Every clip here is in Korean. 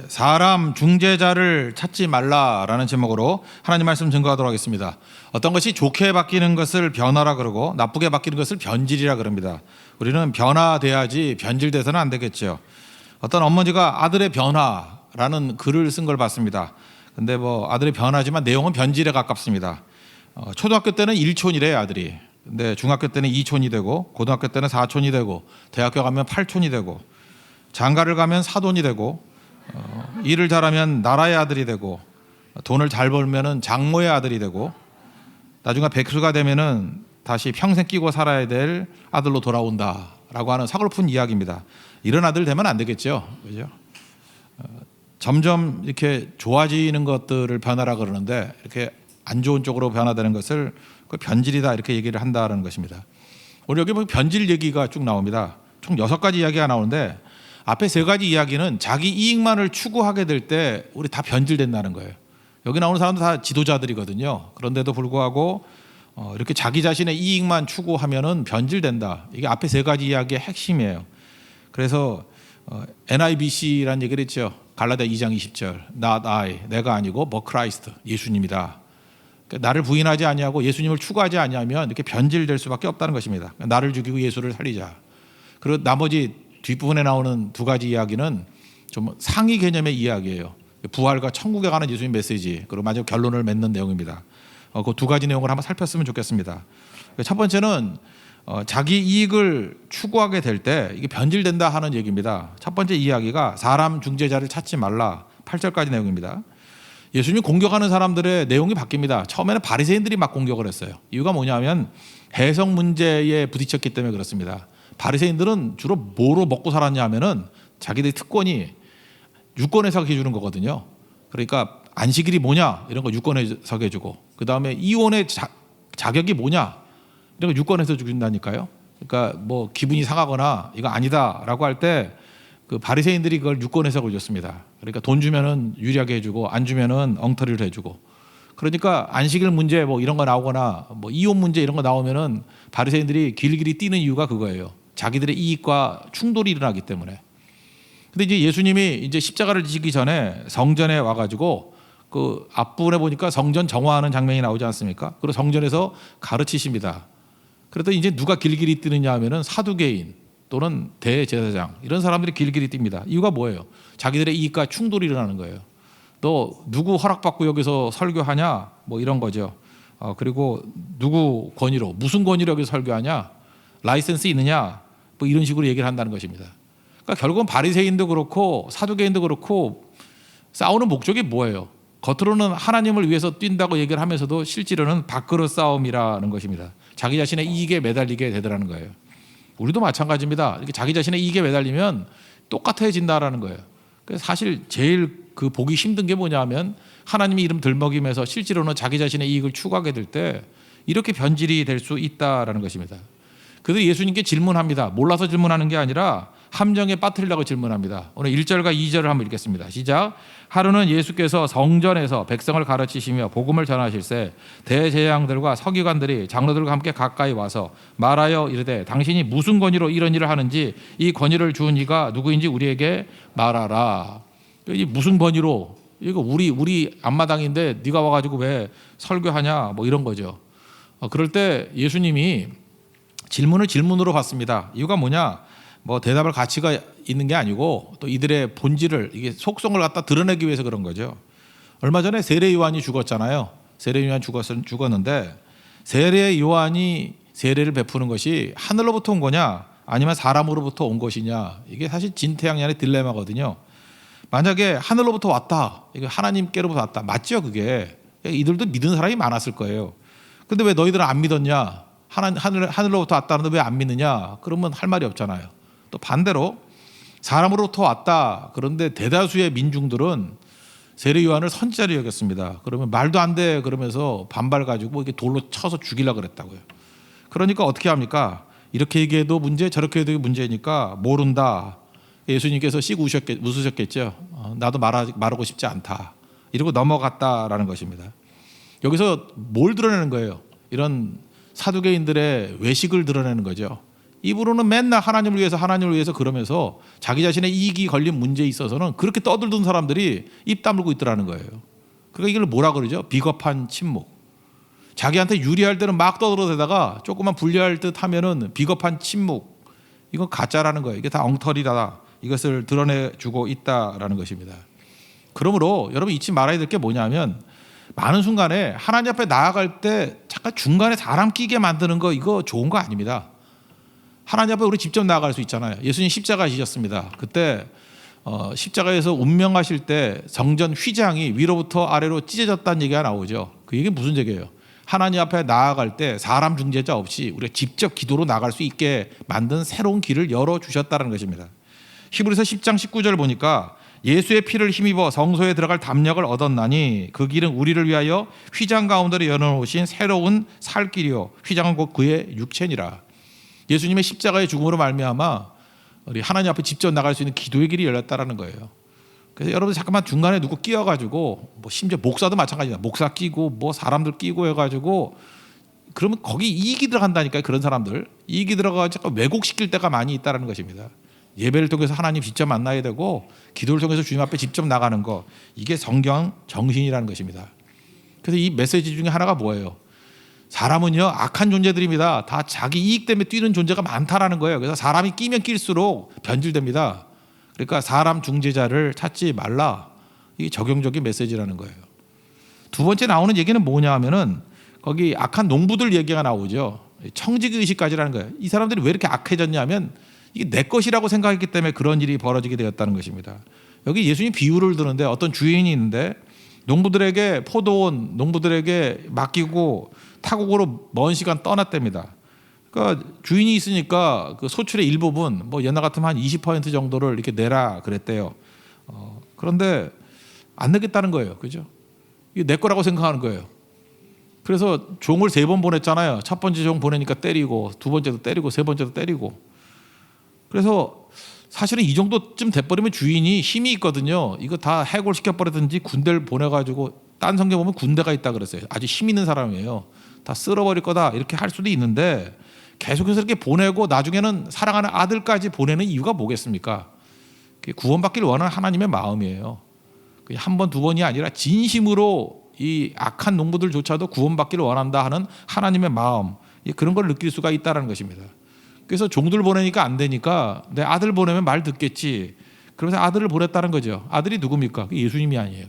사람 중재자를 찾지 말라라는 제목으로 하나님 말씀 증거하도록 하겠습니다. 어떤 것이 좋게 바뀌는 것을 변화라 그러고 나쁘게 바뀌는 것을 변질이라 그럽니다. 우리는 변화돼야지 변질돼서는 안 되겠죠. 어떤 어머니가 아들의 변화라는 글을 쓴 걸 봤습니다. 근데 뭐 아들의 변화지만 내용은 변질에 가깝습니다. 초등학교 때는 1촌이래요 아들이. 근데 중학교 때는 2촌이 되고 고등학교 때는 4촌이 되고 대학교 가면 8촌이 되고 장가를 가면 사돈이 되고 일을 잘하면 나라의 아들이 되고 돈을 잘 벌면은 장모의 아들이 되고 나중에 백수가 되면은 다시 평생 끼고 살아야 될 아들로 돌아온다라고 하는 서글픈 이야기입니다. 이런 아들 되면 안 되겠죠, 그죠? 점점 이렇게 좋아지는 것들을 변화라 그러는데 이렇게 안 좋은 쪽으로 변화되는 것을 그 변질이다 이렇게 얘기를 한다는 것입니다. 오늘 여기 보면 변질 얘기가 쭉 나옵니다. 총 6가지 이야기가 나오는데 앞에 3가지 이야기는 자기 이익만을 추구하게 될 때 우리 다 변질된다는 거예요. 여기 나오는 사람도 다 지도자들이거든요. 그런데도 불구하고 이렇게 자기 자신의 이익만 추구하면은 변질된다. 이게 앞에 3가지 이야기의 핵심이에요. 그래서 NIBC라는 얘기를 했죠. 갈라디아 2장 20절. Not I, 내가 아니고 but Christ, 예수님이다. 그러니까 나를 부인하지 아니하고 예수님을 추구하지 아니하면 이렇게 변질될 수밖에 없다는 것입니다. 나를 죽이고 예수를 살리자. 그리고 나머지 뒷부분에 나오는 2가지 이야기는 좀 상위 개념의 이야기예요. 부활과 천국에 가는 예수님 메시지, 그리고 마지막 결론을 맺는 내용입니다. 그 2가지 내용을 한번 살폈으면 좋겠습니다. 첫 번째는 자기 이익을 추구하게 될 때 이게 변질된다 하는 얘기입니다. 첫 번째 이야기가 사람 중재자를 찾지 말라, 8절까지 내용입니다. 예수님 공격하는 사람들의 내용이 바뀝니다. 처음에는 바리새인들이 막 공격을 했어요. 이유가 뭐냐면 해석 문제에 부딪혔기 때문에 그렇습니다. 바리새인들은 주로 뭐로 먹고 살았냐 하면은 자기들의 특권이 유권 해석해 주는 거거든요. 그러니까 안식일이 뭐냐 이런 거 유권 해석해 주고, 그다음에 이혼의 자격이 뭐냐 이런 거 유권 해석해 준다니까요. 그러니까 뭐 기분이 상하거나 이거 아니다라고 할 때 그 바리새인들이 그걸 유권 해석을 줬습니다. 그러니까 돈 주면은 유리하게 해주고 안 주면은 엉터리를 해주고. 그러니까 안식일 문제 뭐 이런 거 나오거나 뭐 이혼 문제 이런 거 나오면은 바리새인들이 길길이 뛰는 이유가 그거예요. 자기들의 이익과 충돌이 일어나기 때문에. 근데 이제 예수님이 이제 십자가를 지기 전에 성전에 와가지고 그 앞부분에 보니까 성전 정화하는 장면이 나오지 않습니까? 그리고 성전에서 가르치십니다. 그랬더니 이제 누가 길길이 뛰느냐 하면은 사두개인 또는 대제사장 이런 사람들이 길길이 뜁니다. 이유가 뭐예요? 자기들의 이익과 충돌이 일어나는 거예요. 너 누구 허락받고 여기서 설교하냐? 뭐 이런 거죠. 그리고 누구 권위로, 무슨 권위로 여기서 설교하냐? 라이센스 있느냐? 뭐 이런 식으로 얘기를 한다는 것입니다. 그러니까 결국은 바리새인도 그렇고 사두개인도 그렇고 싸우는 목적이 뭐예요? 겉으로는 하나님을 위해서 뛴다고 얘기를 하면서도 실제로는 밥그릇 싸움이라는 것입니다. 자기 자신의 이익에 매달리게 되더라는 거예요. 우리도 마찬가지입니다. 이렇게 자기 자신의 이익에 매달리면 똑같아진다라는 거예요. 그래서 사실 제일 그 보기 힘든 게 뭐냐면 하나님의 이름 들먹이면서 실제로는 자기 자신의 이익을 추구하게 될 때 이렇게 변질이 될 수 있다라는 것입니다. 그래서 예수님께 질문합니다. 몰라서 질문하는 게 아니라 함정에 빠뜨리려고 질문합니다. 오늘 1절과 2절을 한번 읽겠습니다. 시작. 하루는 예수께서 성전에서 백성을 가르치시며 복음을 전하실새 대제사장들과 서기관들이 장로들과 함께 가까이 와서 말하여 이르되 당신이 무슨 권위로 이런 일을 하는지 이 권위를 준 이가 누구인지 우리에게 말하라. 이 무슨 권위로, 이거 우리 앞마당인데 네가 와가지고 왜 설교하냐 뭐 이런 거죠. 그럴 때 예수님이 질문을 질문으로 받습니다. 이유가 뭐냐? 뭐 대답할 가치가 있는 게 아니고 또 이들의 본질을, 이게 속성을 갖다 드러내기 위해서 그런 거죠. 얼마 전에 세례 요한이 죽었잖아요. 세례 요한 죽었는데 세례 요한이 세례를 베푸는 것이 하늘로부터 온 거냐 아니면 사람으로부터 온 것이냐, 이게 사실 진태양양의 딜레마거든요. 만약에 하늘로부터 왔다, 이거 하나님께로부터 왔다, 맞죠 그게? 이들도 믿는 사람이 많았을 거예요. 근데 왜 너희들은 안 믿었냐? 하늘로부터 왔다는데 왜 안 믿느냐? 그러면 할 말이 없잖아요. 또 반대로 사람으로부터 왔다, 그런데 대다수의 민중들은 세례 요한을 선지자로 여겼습니다. 그러면 말도 안 돼 그러면서 반발 가지고 이렇게 돌로 쳐서 죽이려고 그랬다고요. 그러니까 어떻게 합니까? 이렇게 얘기해도 문제, 저렇게 해도 문제니까 모른다. 예수님께서 씩 웃으셨겠죠. 나도 말하고 싶지 않다. 이러고 넘어갔다라는 것입니다. 여기서 뭘 드러내는 거예요? 이런 사두개인들의 외식을 드러내는 거죠. 입으로는 맨날 하나님을 위해서 그러면서 자기 자신의 이익이 걸린 문제에 있어서는 그렇게 떠들던 사람들이 입 다물고 있더라는 거예요. 그러니까 이걸 뭐라 그러죠? 비겁한 침묵. 자기한테 유리할 때는 막 떠들어대다가 조금만 불리할 듯 하면은 비겁한 침묵. 이건 가짜라는 거예요. 이게 다 엉터리다. 이것을 드러내주고 있다라는 것입니다. 그러므로 여러분 잊지 말아야 될 게 뭐냐면 많은 순간에 하나님 앞에 나아갈 때 잠깐 중간에 사람 끼게 만드는 거 이거 좋은 거 아닙니다. 하나님 앞에 우리 직접 나아갈 수 있잖아요. 예수님 십자가 지셨습니다. 그때 십자가에서 운명하실 때 성전 휘장이 위로부터 아래로 찢어졌다는 얘기가 나오죠. 그 얘기는 무슨 얘기예요? 하나님 앞에 나아갈 때 사람 중재자 없이 우리가 직접 기도로 나갈 수 있게 만든 새로운 길을 열어주셨다는 것입니다. 히브리서 10장 19절 보니까 예수의 피를 힘입어 성소에 들어갈 담력을 얻었나니 그 길은 우리를 위하여 휘장 가운데로 열어놓으신 새로운 살 길이요 휘장은 곧 그의 육체니라. 예수님의 십자가의 죽음으로 말미암아 우리 하나님 앞에 직접 나갈 수 있는 기도의 길이 열렸다라는 거예요. 그래서 여러분 잠깐만 중간에 누구 끼어가지고 뭐 심지어 목사도 마찬가지다. 목사 끼고 뭐 사람들 끼고 해가지고 그러면 거기 이익이 들어간다니까요. 그런 사람들 이익이 들어가서 왜곡시킬 때가 많이 있다는 것입니다. 예배를 통해서 하나님 직접 만나야 되고 기도를 통해서 주님 앞에 직접 나가는 거 이게 성경 정신이라는 것입니다. 그래서 이 메시지 중에 하나가 뭐예요? 사람은요 악한 존재들입니다. 다 자기 이익 때문에 뛰는 존재가 많다라는 거예요. 그래서 사람이 끼면 낄수록 변질됩니다. 그러니까 사람 중재자를 찾지 말라. 이게 적용적인 메시지라는 거예요. 두 번째 나오는 얘기는 뭐냐 하면은 거기 악한 농부들 얘기가 나오죠. 청지기의식까지라는 거예요. 이 사람들이 왜 이렇게 악해졌냐면 이게 내 것이라고 생각했기 때문에 그런 일이 벌어지게 되었다는 것입니다. 여기 예수님 비유를 드는데 어떤 주인이 있는데 농부들에게 포도원 농부들에게 맡기고 타국으로 먼 시간 떠났답니다. 그러니까 주인이 있으니까 그 소출의 일부분 뭐 옛날 같으면 한 20% 정도를 이렇게 내라 그랬대요. 그런데 안 내겠다는 거예요. 그죠? 이게 내 거라고 생각하는 거예요. 그래서 종을 3번 보냈잖아요. 첫 번째 종 보내니까 때리고 두 번째도 때리고 세 번째도 때리고. 그래서 사실은 이 정도쯤 돼버리면 주인이 힘이 있거든요. 이거 다 해골시켜버리든지 군대를 보내가지고 딴 성경 보면 군대가 있다 그랬어요. 아주 힘 있는 사람이에요. 다 쓸어버릴 거다 이렇게 할 수도 있는데 계속해서 이렇게 보내고 나중에는 사랑하는 아들까지 보내는 이유가 뭐겠습니까? 구원받기를 원하는 하나님의 마음이에요. 한 번, 두 번이 아니라 진심으로 이 악한 농부들조차도 구원받기를 원한다 하는 하나님의 마음 그런 걸 느낄 수가 있다는 것입니다. 그래서 종들 보내니까 안 되니까 내 아들 보내면 말 듣겠지. 그래서 아들을 보냈다는 거죠. 아들이 누굽니까? 예수님이 아니에요.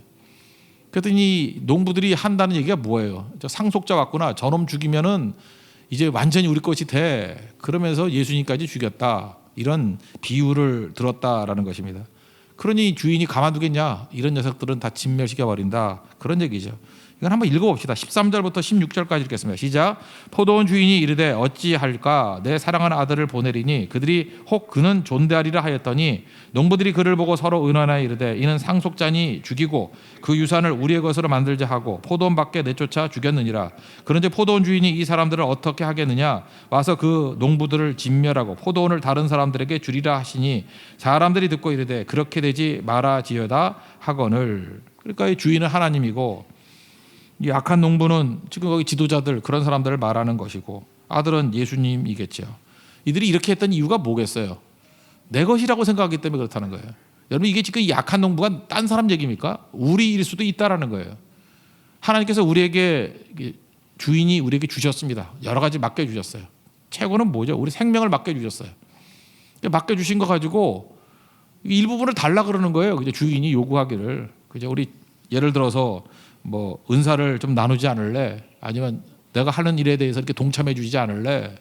그랬더니 농부들이 한다는 얘기가 뭐예요? 상속자 왔구나. 저놈 죽이면은 이제 완전히 우리 것이 돼. 그러면서 예수님까지 죽였다. 이런 비유를 들었다라는 것입니다. 그러니 주인이 가만두겠냐? 이런 녀석들은 다 진멸시켜버린다. 그런 얘기죠. 이건 한번 읽어봅시다. 13절부터 16절까지 읽겠습니다. 시작. 포도원 주인이 이르되 어찌할까? 내 사랑하는 아들을 보내리니 그들이 혹 그는 존대하리라 하였더니 농부들이 그를 보고 서로 의논하여 이르되 이는 상속자니 죽이고 그 유산을 우리의 것으로 만들자 하고 포도원 밖에 내쫓아 죽였느니라. 그런데 포도원 주인이 이 사람들을 어떻게 하겠느냐? 와서 그 농부들을 진멸하고 포도원을 다른 사람들에게 주리라 하시니 사람들이 듣고 이르되 그렇게 되지 말아지어다 하거늘. 그러니까 이 주인은 하나님이고 이 악한 농부는 지금 거기 지도자들 그런 사람들을 말하는 것이고 아들은 예수님이겠죠. 이들이 이렇게 했던 이유가 뭐겠어요? 내 것이라고 생각하기 때문에 그렇다는 거예요. 여러분 이게 지금 이 악한 농부가 딴 사람 얘기입니까? 우리일 수도 있다라는 거예요. 하나님께서 우리에게 주인이 우리에게 주셨습니다. 여러 가지 맡겨주셨어요. 최고는 뭐죠? 우리 생명을 맡겨주셨어요. 맡겨주신 거 가지고 일부분을 달라 그러는 거예요. 그죠? 주인이 요구하기를. 그죠? 우리 예를 들어서 뭐 은사를 좀 나누지 않을래? 아니면 내가 하는 일에 대해서 이렇게 동참해 주지 않을래?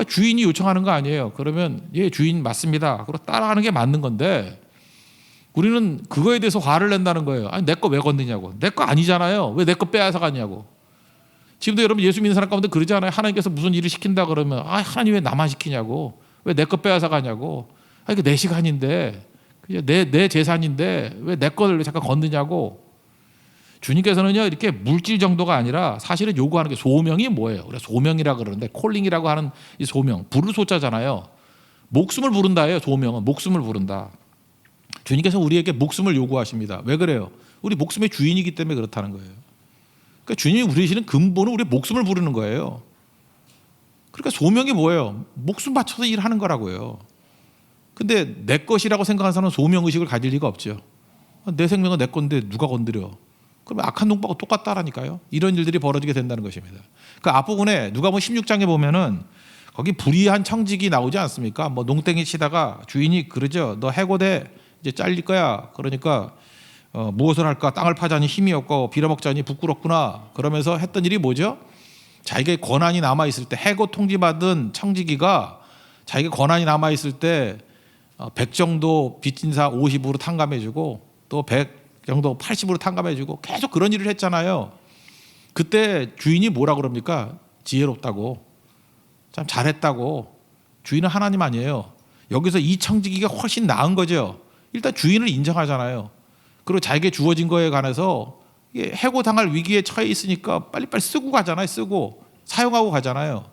주인이 요청하는 거 아니에요. 그러면 예 주인 맞습니다. 그리고 따라가는 게 맞는 건데 우리는 그거에 대해서 화를 낸다는 거예요. 아니 내 거 왜 건드냐고. 내 거 아니잖아요. 왜 내 거 빼앗아 가냐고. 지금도 여러분 예수 믿는 사람 가운데 그러잖아요. 하나님께서 무슨 일을 시킨다 그러면 하나님 왜 나만 시키냐고. 왜 내 거 빼앗아 가냐고. 이게 내 시간인데 내 재산인데 왜 내 거를 잠깐 건드냐고. 주님께서는요 이렇게 물질 정도가 아니라 사실은 요구하는 게 소명이 뭐예요? 우리가 소명이라 그러는데 콜링이라고 하는 이 소명 부를 소자잖아요. 목숨을 부른다예요. 소명은 목숨을 부른다. 주님께서 우리에게 목숨을 요구하십니다. 왜 그래요? 우리 목숨의 주인이기 때문에 그렇다는 거예요. 그러니까 주님이 우리시는 근본은 우리 목숨을 부르는 거예요. 그러니까 소명이 뭐예요? 목숨 바쳐서 일하는 거라고요. 근데 내 것이라고 생각하는 사람은 소명의식을 가질 리가 없죠. 내 생명은 내 건데 누가 건드려? 그러면 악한 농부하고 똑같다라니까요. 이런 일들이 벌어지게 된다는 것입니다. 그 앞부분에 누가복음 16장에 보면은 거기 불의한 청직이 나오지 않습니까? 뭐 농땡이 치다가 주인이 그러죠. 너 해고돼. 이제 잘릴 거야. 그러니까 무엇을 할까? 땅을 파자니 힘이 없고 빌어먹자니 부끄럽구나. 그러면서 했던 일이 뭐죠? 자기의 권한이 남아있을 때, 해고 통지받은 청지기가 자기의 권한이 남아있을 때 100 정도 빚진사 50으로 탕감해주고 또 100 정도 80으로 탕감해주고 계속 그런 일을 했잖아요. 그때 주인이 뭐라 그럽니까? 지혜롭다고, 참 잘했다고. 주인은 하나님 아니에요. 여기서 이 청지기가 훨씬 나은 거죠. 일단 주인을 인정하잖아요. 그리고 자기에게 주어진 거에 관해서 해고당할 위기에 처해 있으니까 빨리빨리 쓰고 가잖아요. 쓰고 사용하고 가잖아요.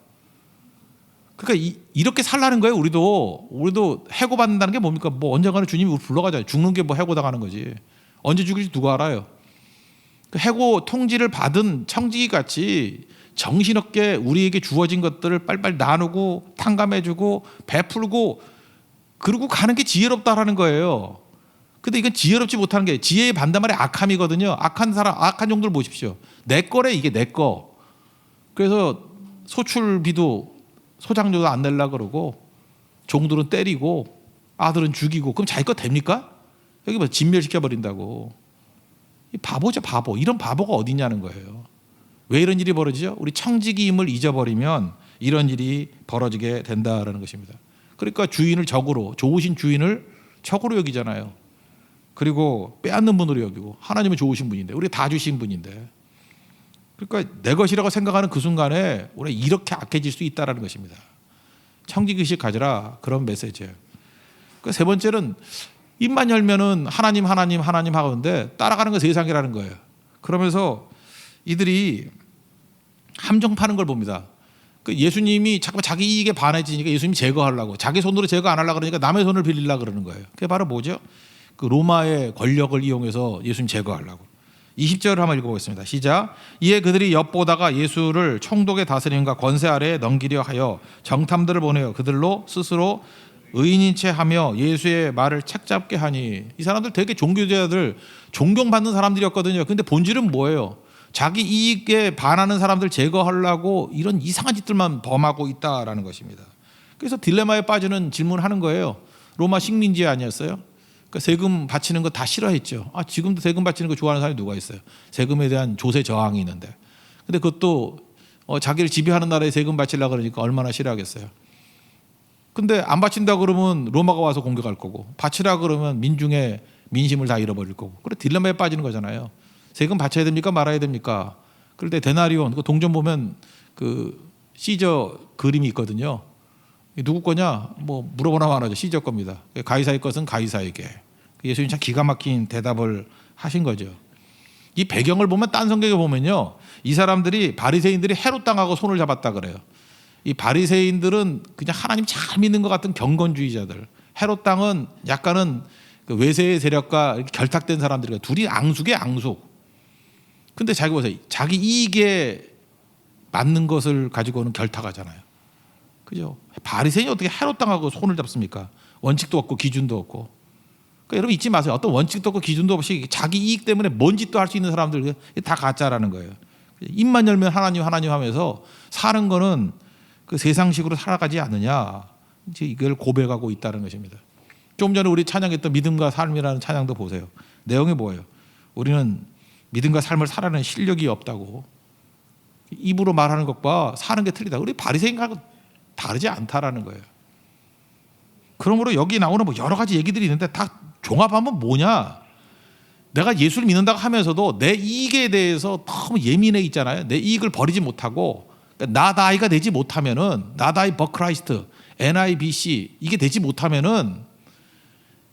그러니까 이렇게 살라는 거예요. 우리도 해고받는다는 게 뭡니까? 뭐 언젠가는 주님이 우리 불러가잖아요. 죽는 게 뭐 해고당하는 거지. 언제 죽을지 누가 알아요. 그 해고 통지를 받은 청지기 같이 정신없게 우리에게 주어진 것들을 빨리빨리 나누고 탕감해주고 베풀고 그러고 가는 게 지혜롭다라는 거예요. 근데 이건 지혜롭지 못하는 게, 지혜의 반대말이 악함이거든요. 악한 사람, 악한 종들 보십시오. 내 거래, 이게 내 거. 그래서 소출비도 소장료도 안 내려고 그러고 종들은 때리고 아들은 죽이고, 그럼 자기 거 됩니까? 여기 뭐 진멸시켜 버린다고. 바보죠, 바보. 이런 바보가 어디 있냐는 거예요. 왜 이런 일이 벌어지죠? 우리 청지기임을 잊어버리면 이런 일이 벌어지게 된다라는 것입니다. 그러니까 주인을 적으로, 좋으신 주인을 적으로 여기잖아요. 그리고 빼앗는 분으로 여기고, 하나님은 좋으신 분인데, 우리 다 주신 분인데, 그러니까 내 것이라고 생각하는 그 순간에 우리가 이렇게 악해질 수 있다는 것입니다. 청지기식 가져라, 그런 메시지예요. 그러니까 세 번째는 입만 열면은 하나님 하나님 하나님 하는데 따라가는 건 세상이라는 거예요. 그러면서 이들이 함정 파는 걸 봅니다. 그 예수님이 자꾸 자기 이익에 반해지니까 예수님이 제거하려고, 자기 손으로 제거 안 하려고 그러니까 남의 손을 빌리려고 그러는 거예요. 그게 바로 뭐죠? 그 로마의 권력을 이용해서 예수님 제거하려고. 20절을 한번 읽어보겠습니다. 시작. 이에 그들이 엿보다가 예수를 총독의 다스림과 권세 아래에 넘기려 하여 정탐들을 보내어 그들로 스스로 의인인 채 하며 예수의 말을 책잡게 하니. 이 사람들 되게 종교자들, 존경받는 사람들이었거든요. 근데 본질은 뭐예요? 자기 이익에 반하는 사람들 제거하려고 이런 이상한 짓들만 범하고 있다라는 것입니다. 그래서 딜레마에 빠지는 질문을 하는 거예요. 로마 식민지 아니었어요? 그러니까 세금 바치는 거 다 싫어했죠. 지금도 세금 바치는 거 좋아하는 사람이 누가 있어요? 세금에 대한 조세 저항이 있는데. 근데 그것도 자기를 지배하는 나라에 세금 바치려고 그러니까 얼마나 싫어하겠어요. 근데 안 바친다 그러면 로마가 와서 공격할 거고, 바치라 그러면 민중의 민심을 다 잃어버릴 거고. 그래 딜레마에 빠지는 거잖아요. 세금 바쳐야 됩니까 말아야 됩니까? 그럴 때 데나리온, 그 동전 보면 그 시저 그림이 있거든요. 누구 거냐? 뭐 물어보나 말하죠. 시저 겁니다. 가이사의 것은 가이사에게. 예수님 참 기가 막힌 대답을 하신 거죠. 이 배경을 보면 딴 성경에 보면요, 이 사람들이 바리새인들이 헤롯 당하고 손을 잡았다 그래요. 이 바리새인들은 그냥 하나님 잘 믿는 것 같은 경건주의자들, 헤롯 당은 약간은 그 외세의 세력과 결탁된 사람들이고, 둘이 앙숙이에요, 앙숙. 근데 자기 보세요. 자기 이익에 맞는 것을 가지고는 결탁하잖아요. 그죠? 바리새인이 어떻게 헤롯 당하고 손을 잡습니까? 원칙도 없고 기준도 없고. 그러니까 여러분 잊지 마세요. 어떤 원칙도 없고 기준도 없이 자기 이익 때문에 뭔 짓도 할 수 있는 사람들 다 가짜라는 거예요. 입만 열면 하나님 하나님 하면서 사는 거는 그 세상식으로 살아가지 않느냐, 이제 이걸 고백하고 있다는 것입니다. 좀 전에 우리 찬양했던 믿음과 삶이라는 찬양도 보세요. 내용이 뭐예요? 우리는 믿음과 삶을 살아내는 실력이 없다고. 입으로 말하는 것과 사는 게 틀리다. 우리 바리새인하고 다르지 않다라는 거예요. 그러므로 여기 나오는 뭐 여러 가지 얘기들이 있는데 다 종합하면 뭐냐? 내가 예수를 믿는다고 하면서도 내 이익에 대해서 너무 예민해 있잖아요. 내 이익을 버리지 못하고, 그러니까 나다이가 되지 못하면은, 나다이 버크라이스트, NIBC 이게 되지 못하면은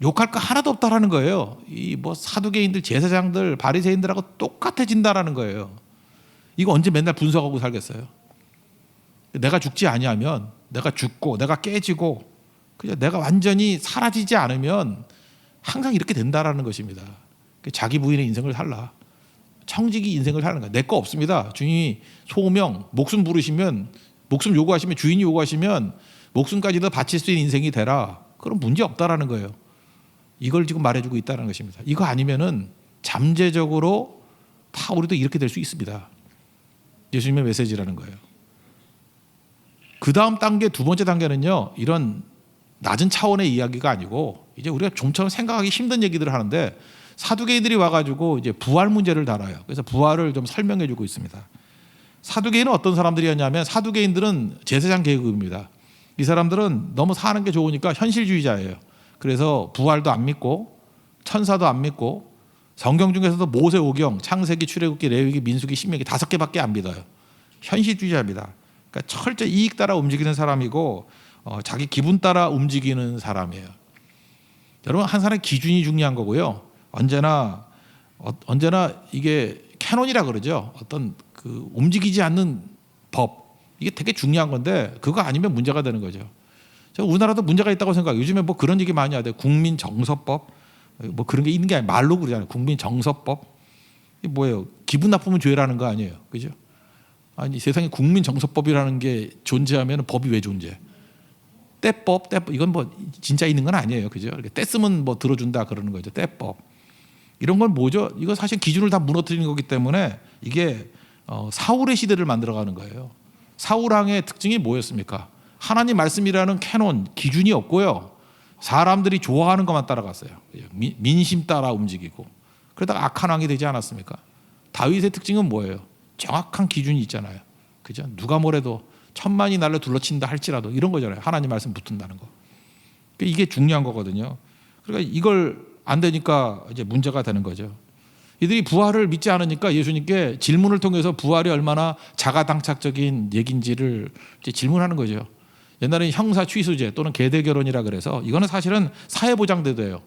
욕할 거 하나도 없다라는 거예요. 이 뭐 사두개인들, 제사장들, 바리새인들하고 똑같아진다라는 거예요. 이거 언제 맨날 분석하고 살겠어요? 내가 죽지 아니하면, 내가 죽고 내가 깨지고 그냥 내가 완전히 사라지지 않으면 항상 이렇게 된다라는 것입니다. 자기 부인의 인생을 살라. 청지기 인생을 사는 거야. 내 거 없습니다. 주님이 소명, 목숨 부르시면 목숨 요구하시면, 주인이 요구하시면 목숨까지도 바칠 수 있는 인생이 되라. 그럼 문제 없다라는 거예요. 이걸 지금 말해주고 있다는 것입니다. 이거 아니면은 잠재적으로 다 우리도 이렇게 될 수 있습니다. 예수님의 메시지라는 거예요. 그 다음 단계, 두 번째 단계는요, 이런 낮은 차원의 이야기가 아니고 이제 우리가 좀처럼 생각하기 힘든 얘기들을 하는데, 사두개인들이 와가지고 이제 부활 문제를 다뤄요. 그래서 부활을 좀 설명해주고 있습니다. 사두개인은 어떤 사람들이었냐면, 사두개인들은 제사장 계급입니다. 이 사람들은 너무 사는 게 좋으니까 현실주의자예요. 그래서 부활도 안 믿고 천사도 안 믿고 성경 중에서도 모세오경, 창세기, 출애굽기, 레위기, 민수기, 신명기 5개밖에 안 믿어요. 현실주의자입니다. 그러니까 철저히 이익 따라 움직이는 사람이고 자기 기분 따라 움직이는 사람이에요. 여러분, 한 사람의 기준이 중요한 거고요. 언제나 이게 캐논이라 그러죠. 어떤 그 움직이지 않는 법, 이게 되게 중요한 건데 그거 아니면 문제가 되는 거죠. 저 우리나라도 문제가 있다고 생각해요. 요즘에 뭐 그런 얘기 많이 하대. 국민정서법 뭐 그런 게 있는 게 아니라 말로 그러잖아요. 국민정서법. 이게 뭐예요? 기분 나쁘면 죄라는 거 아니에요, 그죠? 아니, 세상에 국민정서법이라는 게 존재하면 법이 왜 존재? 떼법 이건 뭐 진짜 있는 건 아니에요, 그죠? 이렇게 떼쓰면 뭐 들어준다 그러는 거죠. 떼법 이런 건 뭐죠? 이거 사실 기준을 다 무너뜨리는 거기 때문에 이게 사울의 시대를 만들어가는 거예요. 사울왕의 특징이 뭐였습니까? 하나님 말씀이라는 캐논, 기준이 없고요. 사람들이 좋아하는 것만 따라갔어요. 민심 따라 움직이고. 그러다가 악한 왕이 되지 않았습니까? 다윗의 특징은 뭐예요? 정확한 기준이 있잖아요, 그죠? 누가 뭐래도 천만이 날로 둘러친다 할지라도 이런 거잖아요. 하나님 말씀 붙은다는 거. 이게 중요한 거거든요. 그러니까 이걸 안 되니까 이제 문제가 되는 거죠. 이들이 부활을 믿지 않으니까 예수님께 질문을 통해서 부활이 얼마나 자가당착적인 얘기인지를 이제 질문하는 거죠. 옛날에는 형사 취수제 또는 계대 결혼이라 그래서 이거는 사실은 사회보장제도예요.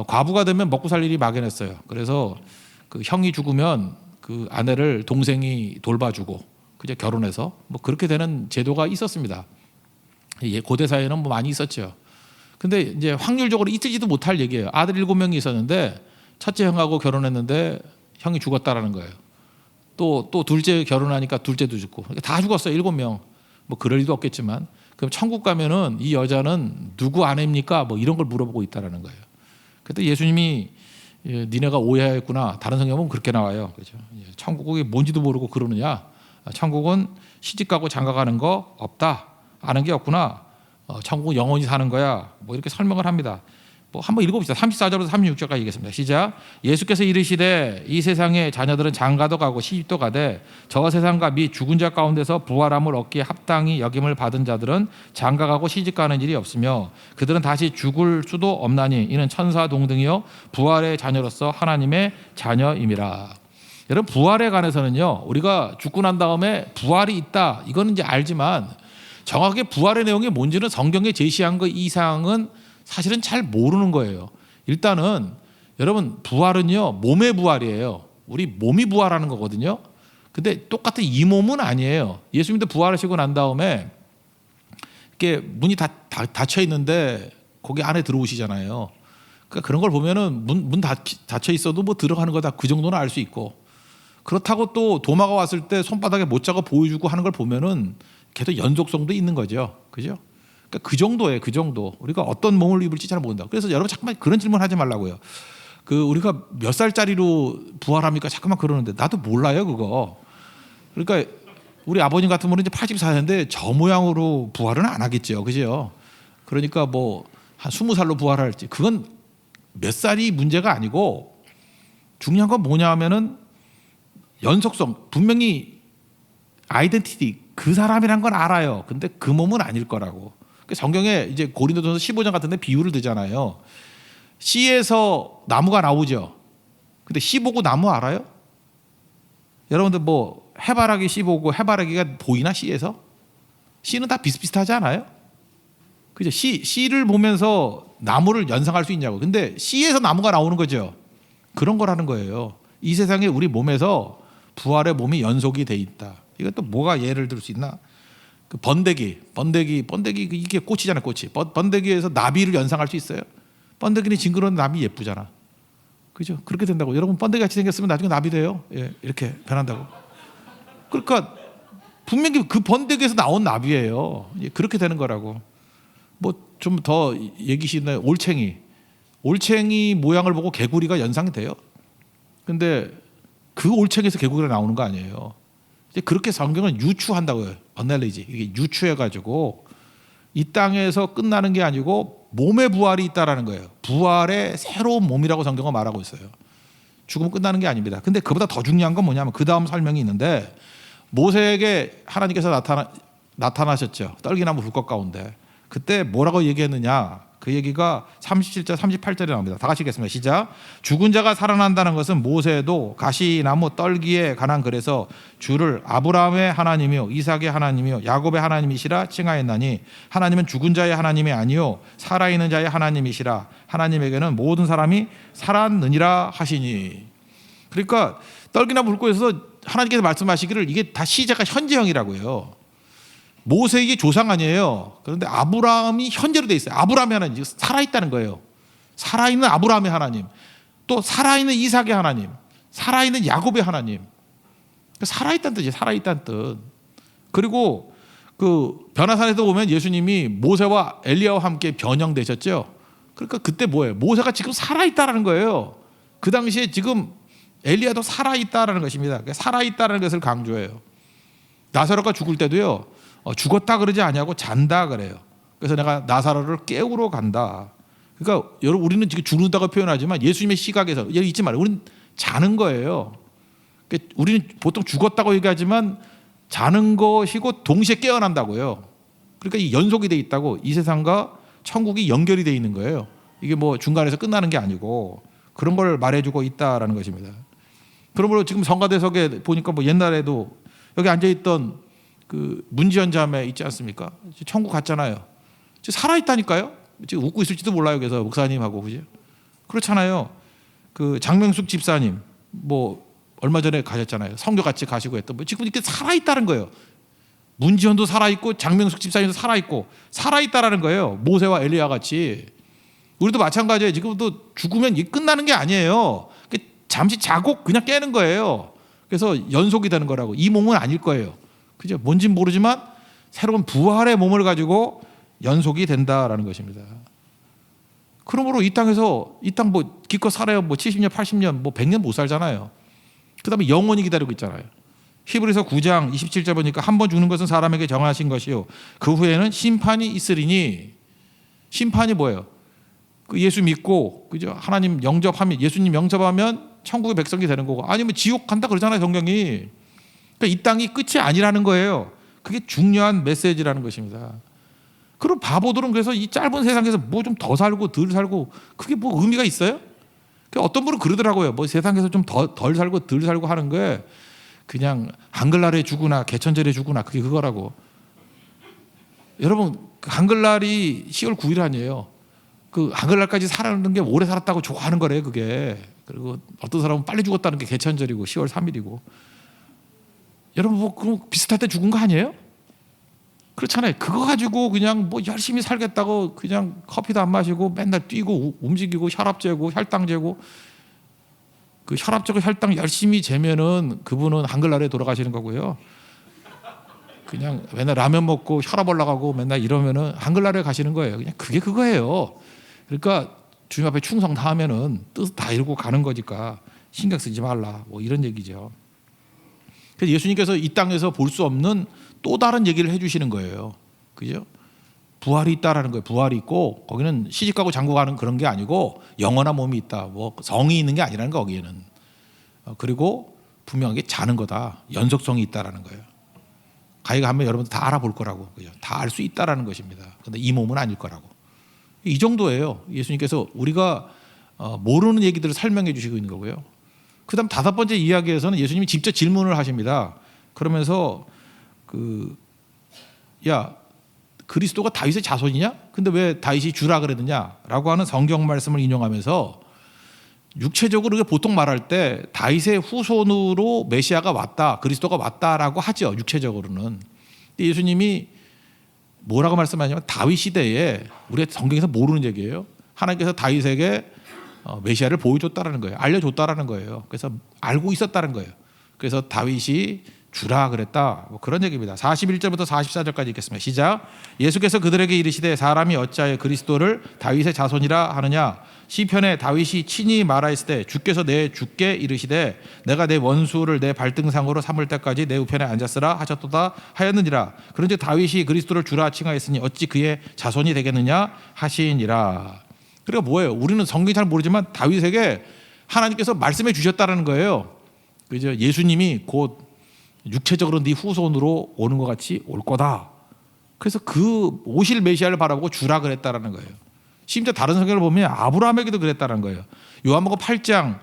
과부가 되면 먹고 살 일이 막연했어요. 그래서 그 형이 죽으면 그 아내를 동생이 돌봐주고 그저 결혼해서 뭐 그렇게 되는 제도가 있었습니다. 고대 사회는 뭐 많이 있었죠. 근데 이제 확률적으로 있지도 못할 얘기예요. 아들 7명이 있었는데 첫째 형하고 결혼했는데 형이 죽었다라는 거예요. 또 둘째 결혼하니까 둘째도 죽고 다 죽었어요. 7명. 뭐 그럴 리도 없겠지만, 그럼 천국 가면은 이 여자는 누구 아내입니까? 뭐 이런 걸 물어보고 있다라는 거예요. 그때 예수님이 니네가 오해했구나. 다른 성경 보면 그렇게 나와요. 그렇죠? 천국이 뭔지도 모르고 그러느냐? 천국은 시집가고 장가가는 거 없다. 아는 게 없구나. 천국은 영원히 사는 거야. 뭐 이렇게 설명을 합니다. 뭐 한번 읽어봅시다. 34절부터 36절까지 읽겠습니다. 시작. 예수께서 이르시되 이 세상의 자녀들은 장가도 가고 시집도 가되 저 세상과 및 죽은 자 가운데서 부활함을 얻기에 합당히 여김을 받은 자들은 장가가고 시집가는 일이 없으며 그들은 다시 죽을 수도 없나니 이는 천사 동등이요 부활의 자녀로서 하나님의 자녀임이라. 여러분, 부활에 관해서는요, 우리가 죽고 난 다음에 부활이 있다 이거는 이제 알지만 정확하게 부활의 내용이 뭔지는 성경에 제시한 것 이상은 사실은 잘 모르는 거예요. 일단은 여러분, 부활은요 몸의 부활이에요. 우리 몸이 부활하는 거거든요. 근데 똑같은 이 몸은 아니에요. 예수님도 부활하시고 난 다음에 이렇게 문이 닫혀 있는데 거기 안에 들어오시잖아요. 그러니까 그런 걸 보면은 문 닫혀 있어도 뭐 들어가는 거다 그 정도는 알 수 있고, 그렇다고 또 도마가 왔을 때 손바닥에 못자고 보여주고 하는 걸 보면은 걔도 연속성도 있는 거죠, 그죠? 그러니까 그 정도예요, 그 정도. 우리가 어떤 몸을 입을지 잘 모른다. 그래서 여러분 잠깐만 그런 질문 하지 말라고요. 그 우리가 몇 살짜리로 부활합니까? 잠깐만 그러는데 나도 몰라요 그거. 그러니까 우리 아버님 같은 분은 이제 84세인데 저 모양으로 부활은 안 하겠죠, 그죠? 그러니까 뭐 한 20살로 부활할지 그건 몇 살이 문제가 아니고 중요한 건 뭐냐 하면은 연속성, 분명히 아이덴티티, 그 사람이란 건 알아요. 근데 그 몸은 아닐 거라고. 성경에 이제 고린도전서 15장 같은 데 비유를 드잖아요. 씨에서 나무가 나오죠. 근데 씨 보고 나무 알아요? 여러분들 뭐 해바라기 씨 보고 해바라기가 보이나 씨에서? 씨는 다 비슷비슷하지 않아요? 그죠? 씨를 보면서 나무를 연상할 수 있냐고. 근데 씨에서 나무가 나오는 거죠. 그런 거라는 거예요. 이 세상에 우리 몸에서 부활의 몸이 연속이 돼 있다. 이것도 뭐가 예를 들 수 있나? 그 번데기 이게 꽃이잖아요, 꽃이. 번데기에서 나비를 연상할 수 있어요? 번데기는 징그러운 나비 예쁘잖아, 그죠? 그렇게 된다고. 여러분 번데기 같이 생겼으면 나중에 나비 돼요. 예, 이렇게 변한다고. 그러니까 분명히 그 번데기에서 나온 나비예요. 그렇게 되는 거라고. 뭐 좀 더 얘기시네. 올챙이 모양을 보고 개구리가 연상이 돼요. 근데 그 올챙이에서 개구리가 나오는 거 아니에요. 이제 그렇게 성경은 유추한다고요. 어널리지. 이게 유추해가지고 이 땅에서 끝나는 게 아니고 몸의 부활이 있다라는 거예요. 부활의 새로운 몸이라고 성경은 말하고 있어요. 죽으면 끝나는 게 아닙니다. 근데 그보다 더 중요한 건 뭐냐면 그 다음 설명이 있는데 모세에게 하나님께서 나타나셨죠. 떨기나무 불꽃 가운데. 그때 뭐라고 얘기했느냐. 그 얘기가 37절 38절에 나옵니다. 다 같이 읽겠습니다. 시작. 죽은 자가 살아난다는 것은 모세도 가시나무 떨기에 관한 글에서 주를 아브라함의 하나님이요 이삭의 하나님이요 야곱의 하나님이시라 칭하였나니 하나님은 죽은 자의 하나님이 아니요 살아있는 자의 하나님이시라 하나님에게는 모든 사람이 살았느니라 하시니. 그러니까 떨기나무 불꽃에서 하나님께서 말씀하시기를 이게 다 시제가 현재형이라고요. 모세의 조상 아니에요. 그런데 아브라함이 현재로 돼 있어요. 아브라함의 하나님, 살아있다는 거예요. 살아있는 아브라함의 하나님, 또 살아있는 이삭의 하나님, 살아있는 야곱의 하나님. 살아있다는 뜻이에요. 살아있다는 뜻. 그리고 그 변화산에서 보면 예수님이 모세와 엘리야와 함께 변형되셨죠. 그러니까 그때 뭐예요? 모세가 지금 살아있다라는 거예요. 그 당시에 지금 엘리야도 살아있다라는 것입니다. 그러니까 살아있다라는 것을 강조해요. 나사로가 죽을 때도요. 죽었다 그러지 아니하고 잔다 그래요. 그래서 내가 나사로를 깨우러 간다. 그러니까 여러분 우리는 지금 죽는다고 표현하지만 예수님의 시각에서 여기 잊지 말아요. 우리는 자는 거예요. 그러니까 우리는 보통 죽었다고 얘기하지만 자는 것이고 동시에 깨어난다고요. 그러니까 이 연속이 돼 있다고. 이 세상과 천국이 연결이 돼 있는 거예요. 이게 뭐 중간에서 끝나는 게 아니고 그런 걸 말해주고 있다라는 것입니다. 그러므로 지금 성가대석에 보니까 뭐 옛날에도 여기 앉아있던 그 문지연 자매 있지 않습니까? 천국 갔잖아요. 지금 살아있다니까요. 지금 웃고 있을지도 몰라요. 그래서 목사님하고 그죠? 그렇잖아요. 그 장명숙 집사님 뭐 얼마 전에 가셨잖아요. 성교 같이 가시고 했던 뭐 지금 이렇게 살아있다는 거예요. 문지연도 살아있고 장명숙 집사님도 살아있다라는 거예요. 모세와 엘리야 같이. 우리도 마찬가지예요. 지금도 죽으면 끝나는 게 아니에요. 잠시 자고 그냥 깨는 거예요. 그래서 연속이 되는 거라고. 이 몸은 아닐 거예요. 그죠? 뭔진 모르지만 새로운 부활의 몸을 가지고 연속이 된다라는 것입니다. 그러므로 이 땅에서 이 땅 뭐 기껏 살아요. 뭐 70년, 80년, 뭐 100년 못 살잖아요. 그다음에 영원히 기다리고 있잖아요. 히브리서 9장 27절 보니까 한 번 죽는 것은 사람에게 정하신 것이요 그 후에는 심판이 있으리니. 심판이 뭐예요? 그 예수 믿고 그죠? 하나님 영접하면 예수님 영접하면 천국의 백성이 되는 거고 아니면 지옥 간다 그러잖아요. 성경이. 그러니까 이 땅이 끝이 아니라는 거예요. 그게 중요한 메시지라는 것입니다. 그럼 바보들은 그래서 이 짧은 세상에서 뭐 좀 더 살고 덜 살고 그게 뭐 의미가 있어요? 어떤 분은 그러더라고요. 뭐 세상에서 좀 덜 살고 덜 살고 하는 게 그냥 한글날에 죽으나 개천절에 죽으나 그게 그거라고. 여러분 한글날이 10월 9일 아니에요. 그 한글날까지 살아는 게 오래 살았다고 좋아하는 거래요. 그게. 그리고 어떤 사람은 빨리 죽었다는 게 개천절이고 10월 3일이고. 여러분 뭐 그럼 비슷할 때 죽은 거 아니에요? 그렇잖아요. 그거 가지고 그냥 뭐 열심히 살겠다고 그냥 커피도 안 마시고 맨날 뛰고 움직이고 혈압 재고 혈당 재고 그 혈압 재고 혈당 열심히 재면은 그분은 한글날에 돌아가시는 거고요. 그냥 맨날 라면 먹고 혈압 올라가고 맨날 이러면은 한글날에 가시는 거예요. 그냥 그게 그거예요. 그러니까 주님 앞에 충성 다 하면은 뜻 다 이루고 가는 거니까 신경 쓰지 말라. 뭐 이런 얘기죠. 그래서 예수님께서 이 땅에서 볼 수 없는 또 다른 얘기를 해주시는 거예요. 그죠? 부활이 있다라는 거예요. 부활이 있고 거기는 시집가고 장구가는 그런 게 아니고 영원한 몸이 있다. 뭐 성이 있는 게 아니라는 거 거기에는. 그리고 분명하게 자는 거다. 연속성이 있다라는 거예요. 가이가 하면 여러분들 다 알아볼 거라고. 그죠? 다 알 수 있다라는 것입니다. 그런데 이 몸은 아닐 거라고. 이 정도예요. 예수님께서 우리가 모르는 얘기들을 설명해 주시고 있는 거고요. 그다음 다섯 번째 이야기에서는 예수님이 직접 질문을 하십니다. 그러면서 야 그리스도가 다윗의 자손이냐? 근데 왜 다윗이 주라 그랬느냐라고 하는 성경 말씀을 인용하면서 육체적으로 보통 말할 때 다윗의 후손으로 메시아가 왔다, 그리스도가 왔다라고 하죠. 육체적으로는. 근데 예수님이 뭐라고 말씀하냐면 다윗 시대에 우리가 성경에서 모르는 얘기예요. 하나님께서 다윗에게 메시아를 보여줬다라는 거예요. 알려줬다라는 거예요. 그래서 알고 있었다는 거예요. 그래서 다윗이 주라 그랬다. 뭐 그런 얘기입니다. 41절부터 44절까지 읽겠습니다. 시작. 예수께서 그들에게 이르시되 사람이 어찌하여 그리스도를 다윗의 자손이라 하느냐. 시편에 다윗이 친히 말하였을 주께서 내 주께 이르시되 내가 내 원수를 내 발등상으로 삼을 때까지 내 우편에 앉았으라 하셨도다 하였느니라. 그런즉 다윗이 그리스도를 주라 칭하였으니 어찌 그의 자손이 되겠느냐 하시니라. 그러니까 뭐예요? 우리는 성경 잘 모르지만 다윗에게 하나님께서 말씀해 주셨다는 거예요. 그죠? 예수님이 곧 육체적으로 네 후손으로 오는 것 같이 올 거다. 그래서 그 오실 메시아를 바라보고 주라 그랬다라는 거예요. 심지어 다른 성경을 보면 아브라함에게도 그랬다는 거예요. 요한복음 8장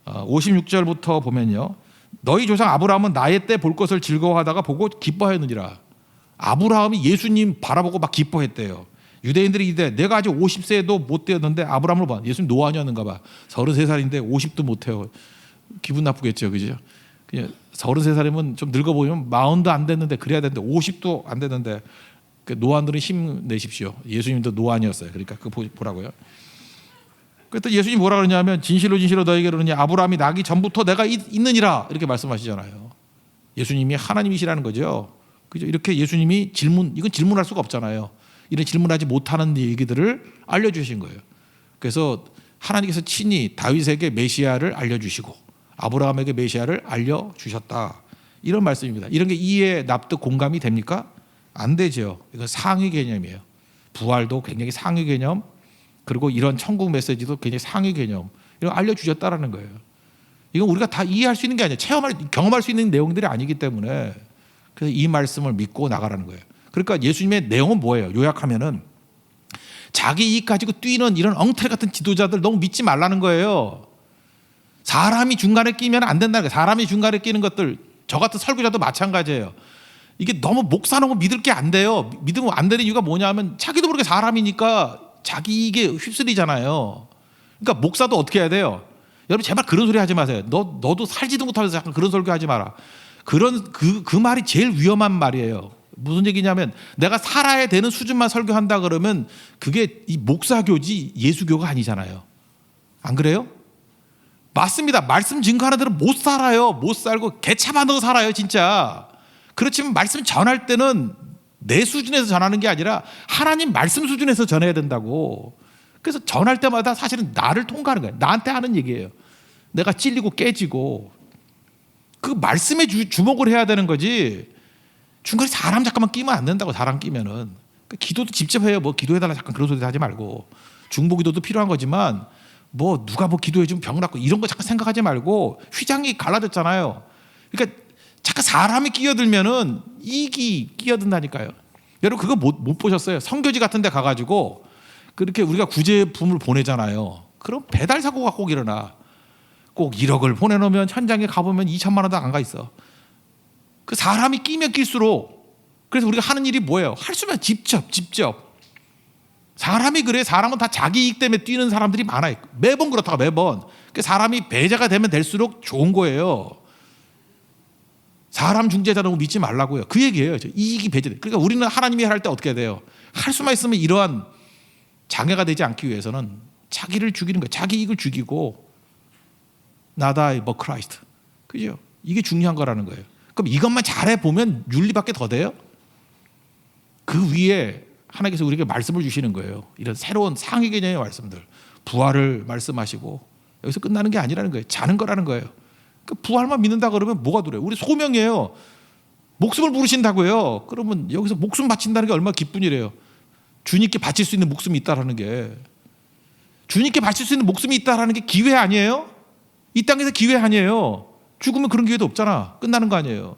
56절부터 보면요. 너희 조상 아브라함은 나의 때 볼 것을 즐거워하다가 보고 기뻐하였느니라. 아브라함이 예수님 바라보고 막 기뻐했대요. 유대인들이 이때 내가 아직 50세도 못 되었는데 아브라함을 봐. 예수님 노안이었는가 봐. 33살인데 50도 못 해요. 기분 나쁘겠죠. 그죠? 그냥 33살이면 좀 늙어 보이면 40도 안 됐는데 그래야 되는데 50도 안 됐는데 노안들은 힘내십시오. 예수님도 노안이었어요. 그러니까 그거 보라고요. 그때 예수님이 뭐라 그러냐면 진실로 진실로 너에게 이르노니 아브라함이 나기 전부터 내가 있느니라 이렇게 말씀하시잖아요. 예수님이 하나님이시라는 거죠. 그죠? 이렇게 예수님이 이건 질문할 수가 없잖아요. 이런 질문하지 못하는 얘기들을 알려주신 거예요. 그래서 하나님께서 친히 다윗에게 메시아를 알려주시고 아브라함에게 메시아를 알려주셨다. 이런 말씀입니다. 이런 게 이해, 납득, 공감이 됩니까? 안 되죠. 이건 상위 개념이에요. 부활도 굉장히 상위 개념, 그리고 이런 천국 메시지도 굉장히 상위 개념, 이런 거 알려주셨다라는 거예요. 이건 우리가 다 이해할 수 있는 게 아니에요. 경험할 수 있는 내용들이 아니기 때문에 그래서 이 말씀을 믿고 나가라는 거예요. 그러니까 예수님의 내용은 뭐예요? 요약하면은 자기 이익 가지고 뛰는 이런 엉터리 같은 지도자들 너무 믿지 말라는 거예요. 사람이 중간에 끼면 안 된다는 거예요. 사람이 중간에 끼는 것들, 저 같은 설교자도 마찬가지예요. 이게 너무 목 사놓고 믿을 게 안 돼요. 믿으면 안 되는 이유가 뭐냐 하면 자기도 모르게 사람이니까 자기 이익에 휩쓸리잖아요. 그러니까 목사도 어떻게 해야 돼요? 여러분 제발 그런 소리 하지 마세요. 너도 살지도 못하면서 약간 그런 설교 하지 마라. 그 말이 제일 위험한 말이에요. 무슨 얘기냐면 내가 살아야 되는 수준만 설교한다 그러면 그게 이 목사교지 예수교가 아니잖아요. 안 그래요? 맞습니다. 말씀 증거하는 대로 못 살아요. 못 살고 개차만 넣어 살아요 진짜. 그렇지만 말씀 전할 때는 내 수준에서 전하는 게 아니라 하나님 말씀 수준에서 전해야 된다고. 그래서 전할 때마다 사실은 나를 통과하는 거예요. 나한테 하는 얘기예요. 내가 찔리고 깨지고 그 말씀에 주목을 해야 되는 거지. 중간에 사람 잠깐만 끼면 안 된다고. 사람 끼면은 그러니까 기도도 직접 해요. 뭐 기도해달라 잠깐 그런 소리 하지 말고 중보기도도 필요한 거지만 뭐 누가 뭐 기도해주면 병 낫고 이런 거 잠깐 생각하지 말고 휘장이 갈라졌잖아요. 그러니까 잠깐 사람이 끼어들면은 이익이 끼어든다니까요. 여러분 그거 못 보셨어요? 성교지 같은 데 가가지고 그렇게 우리가 구제품을 보내잖아요. 그럼 배달 사고가 꼭 일어나. 꼭 1억을 보내놓으면 현장에 가보면 2천만 원도 안 가 있어. 그 사람이 끼면 낄수록 그래서 우리가 하는 일이 뭐예요? 할 수면 직접 사람이 그래. 사람은 다 자기 이익 때문에 뛰는 사람들이 많아요. 매번 그렇다고 매번. 사람이 배제가 되면 될수록 좋은 거예요. 사람 중재자라고 믿지 말라고요. 그 얘기예요. 이익이 배제돼. 그러니까 우리는 하나님이 할 때 어떻게 해야 돼요? 할 수만 있으면 이러한 장애가 되지 않기 위해서는 자기를 죽이는 거예요. 자기 이익을 죽이고 Not I but Christ. 그죠? 이게 중요한 거라는 거예요. 그럼 이것만 잘해 보면 윤리밖에 더 돼요? 그 위에 하나님께서 우리에게 말씀을 주시는 거예요. 이런 새로운 상위 개념의 말씀들. 부활을 말씀하시고 여기서 끝나는 게 아니라는 거예요. 자는 거라는 거예요. 그 부활만 믿는다 그러면 뭐가 두려워요? 우리 소명이에요. 목숨을 부르신다고요. 그러면 여기서 목숨 바친다는 게 얼마나 기쁜 일이에요. 주님께 바칠 수 있는 목숨이 있다라는 게. 주님께 바칠 수 있는 목숨이 있다라는 게 기회 아니에요? 이 땅에서 기회 아니에요. 죽으면 그런 기회도 없잖아. 끝나는 거 아니에요.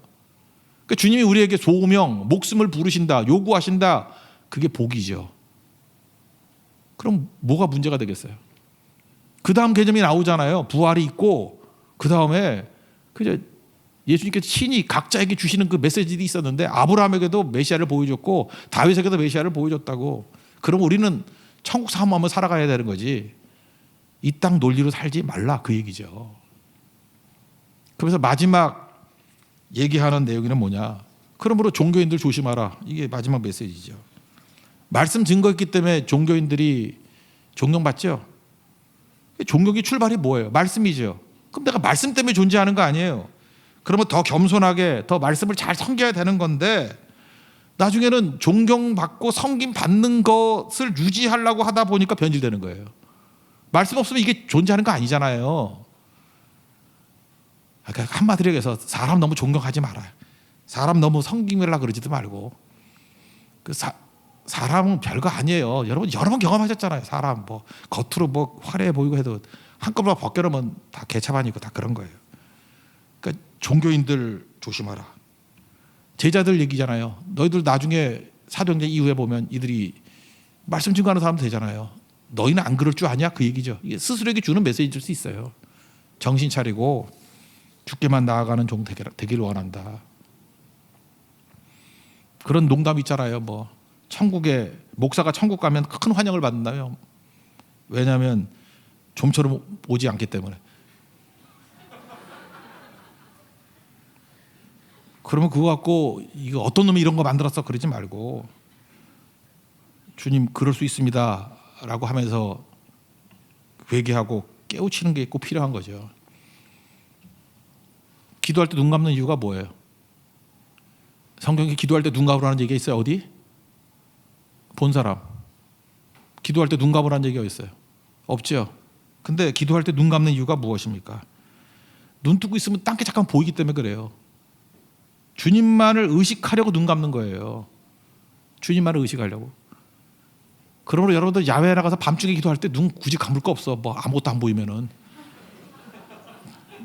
그러니까 주님이 우리에게 소명, 목숨을 부르신다, 요구하신다. 그게 복이죠. 그럼 뭐가 문제가 되겠어요? 그 다음 개념이 나오잖아요. 부활이 있고 그 다음에 예수님께서 친히 각자에게 주시는 그 메시지들이 있었는데 아브라함에게도 메시아를 보여줬고 다윗에게도 메시아를 보여줬다고. 그럼 우리는 천국 사모하며 살아가야 되는 거지. 이 땅 논리로 살지 말라 그 얘기죠. 그래서 마지막 얘기하는 내용은 뭐냐? 그러므로 종교인들 조심하라. 이게 마지막 메시지죠. 말씀 증거했기 때문에 종교인들이 존경받죠. 존경의 출발이 뭐예요? 말씀이죠. 그럼 내가 말씀 때문에 존재하는 거 아니에요. 그러면 더 겸손하게 더 말씀을 잘 섬겨야 되는 건데 나중에는 존경받고 섬김 받는 것을 유지하려고 하다 보니까 변질되는 거예요. 말씀 없으면 이게 존재하는 거 아니잖아요. 그러니까 한마디로 얘기해서 사람 너무 존경하지 말아요. 사람 너무 섬기려고 그러지도 말고. 사람은 별거 아니에요. 여러분 여러 번 경험하셨잖아요. 사람 뭐 겉으로 뭐 화려해 보이고 해도 한꺼번에 벗겨놓으면 다 개차반이고 다 그런 거예요. 그러니까 종교인들 조심하라. 제자들 얘기잖아요. 너희들 나중에 사도행전 이후에 보면 이들이 말씀 증거하는 사람 되잖아요. 너희는 안 그럴 줄 아냐? 그 얘기죠. 이게 스스로에게 주는 메시지일 수 있어요. 정신 차리고 죽게만 나아가는 종 되기를 원한다. 그런 농담 있잖아요. 뭐 천국에 목사가 천국 가면 큰 환영을 받는다며. 왜냐하면 좀처럼 오지 않기 때문에. 그러면 그거 갖고 이거 어떤 놈이 이런 거 만들었어 그러지 말고 주님 그럴 수 있습니다 라고 하면서 회개하고 깨우치는 게 꼭 필요한 거죠. 기도할 때 눈 감는 이유가 뭐예요? 성경에 기도할 때 눈 감으라는 얘기가 있어요. 어디? 본 사람. 기도할 때 눈 감으라는 얘기가 있어요. 없죠. 근데 기도할 때 눈 감는 이유가 무엇입니까? 눈 뜨고 있으면 딴 게 잠깐 보이기 때문에 그래요. 주님만을 의식하려고 눈 감는 거예요. 주님만을 의식하려고. 그러므로 여러분들 야외에 나가서 밤중에 기도할 때 눈 굳이 감을 거 없어. 뭐 아무것도 안 보이면은.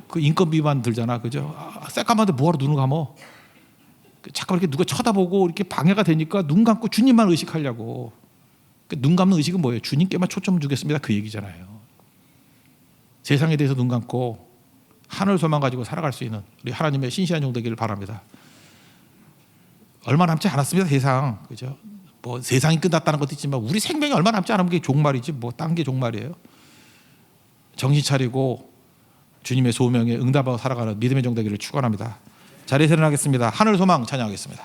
그 인건비만 들잖아. 그죠? 새까만데 뭐하러 눈을 감어? 잠깐 이렇게 누가 쳐다보고 이렇게 방해가 되니까 눈 감고 주님만 의식하려고. 눈 감는 의식은 뭐예요? 주님께만 초점 주겠습니다. 그 얘기잖아요. 세상에 대해서 눈 감고 하늘 소망 가지고 살아갈 수 있는 우리 하나님의 신실한 종 되기를 바랍니다. 얼마 남지 않았습니다. 세상. 그죠? 뭐 세상이 끝났다는 것도 있지만 우리 생명이 얼마 남지 않으면 그게 종말이지 뭐 딴 게 종말이에요. 정신 차리고 주님의 소명에 응답하고 살아가는 믿음의 종 되기를 축원합니다. 자리에 일어나겠습니다. 하늘 소망 찬양하겠습니다.